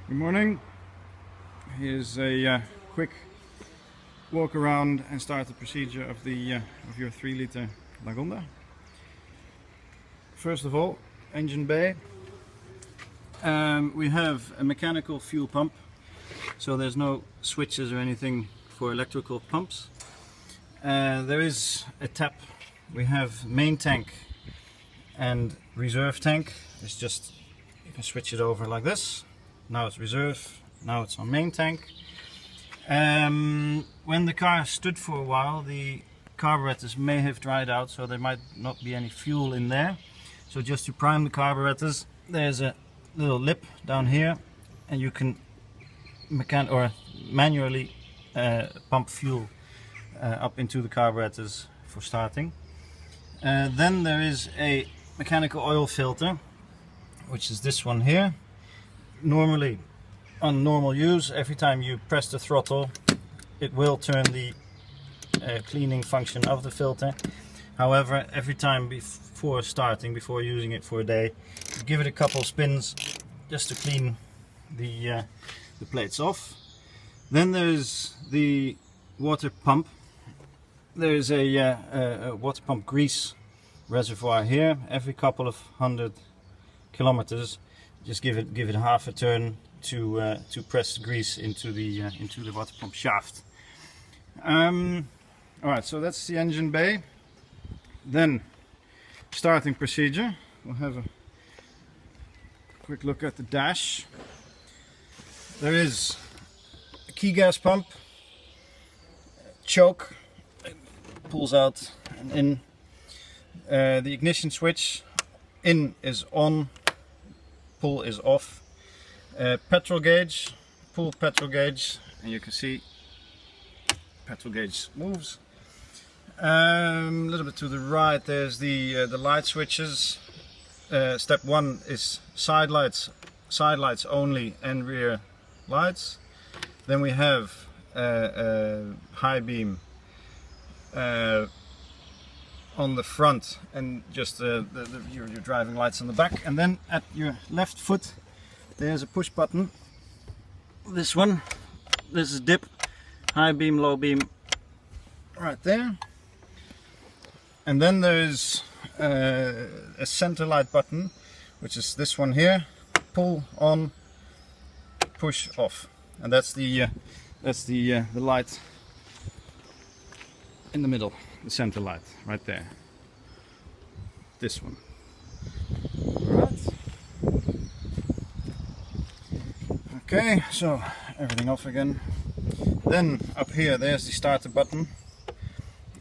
Good morning. Here's a quick walk around and start the procedure of of your 3-liter Lagonda. First of all, engine bay. We have a mechanical fuel pump, so there's no switches or anything for electrical pumps. There is a tap. We have main tank and reserve tank. It's just, you can switch it over like this. Now it's reserve, now it's on main tank. When the car stood for a while, the carburetors may have dried out, so there might not be any fuel in there. So just to prime the carburetors, there's a little lip down here, and you can manually pump fuel up into the carburetors for starting. Then there is a mechanical oil filter, which is this one here. Normally, on normal use, every time you press the throttle, it will turn the cleaning function of the filter. However, every time before starting, before using it for a day, you give it a couple spins just to clean the plates off. Then there's the water pump. There's a water pump grease reservoir here. Every couple of 100 kilometers, just give it half a turn to press grease into the water pump shaft. Alright, so that's the engine bay. Then starting procedure. We'll have a quick look at the dash. There is a key gas pump, choke, it pulls out and in. The ignition switch, in is on, pull is off. Petrol gauge, pull petrol gauge, and you can see petrol gauge moves. A little bit to the right, there's the light switches. Step 1 is side lights only, and rear lights. Then we have high beam on the front, and just your driving lights on the back. And then at your left foot there's a push button. This one, this is dip, high beam, low beam, right there. And then there's a center light button, which is this one here. Pull on, push off, and that's the light in the middle, the center light right there. This one. Alright. Okay, so everything off again. Then up here there's the starter button.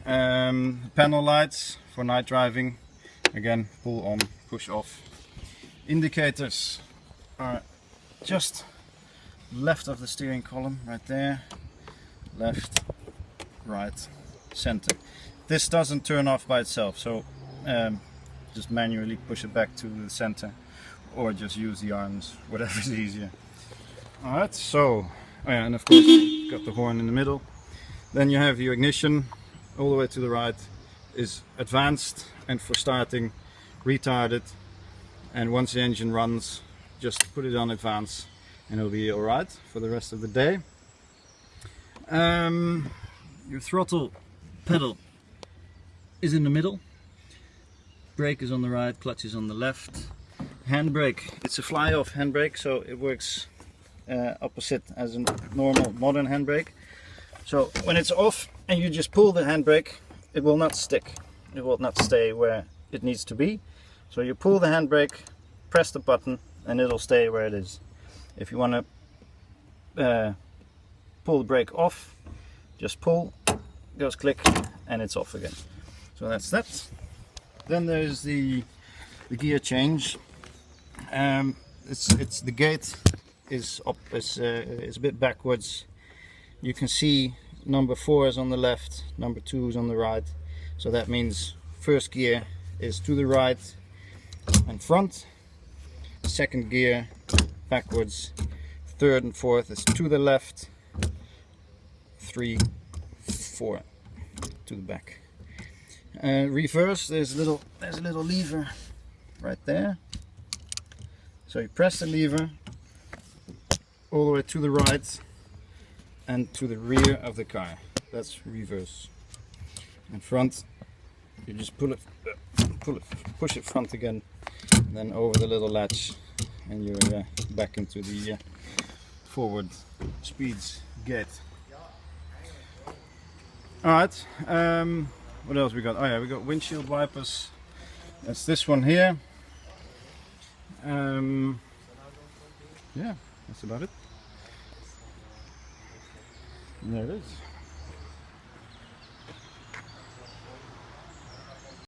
Panel lights for night driving. Again, pull on, push off. Indicators are just left of the steering column, right there. Left, right, center. This doesn't turn off by itself, so just manually push it back to the center, or just use the arms, whatever is easier. Alright, so, oh yeah, and of course you've got the horn in the middle. Then you have your ignition. All the way to the right is advanced, and for starting, retarded. And once the engine runs, just put it on advance and it'll be alright for the rest of the day. Your throttle pedal is in the middle, brake is on the right, clutch is on the left. Handbrake, it's a fly-off handbrake, so it works opposite as a normal modern handbrake. So when it's off and you just pull the handbrake, it will not stick, it will not stay where it needs to be. So you pull the handbrake, press the button, and it'll stay where it is. If you want to pull the brake off, just pull, goes click, and it's off again. So that's that. Then there's the gear change. It's the gate is up, is a bit backwards. You can see number 4 is on the left, number 2 is on the right. So that means first gear is to the right and front, second gear backwards, third and fourth is to the left, 3, 4 to the back. Reverse, there's a little lever right there. So you press the lever, all the way to the right and to the rear of the car. That's reverse. And front, you just push it front again, and then over the little latch, and you're back into the forward speeds gate. Alright, what else we got? Oh yeah, we got windshield wipers. That's this one here. Yeah, that's about it. And there it is.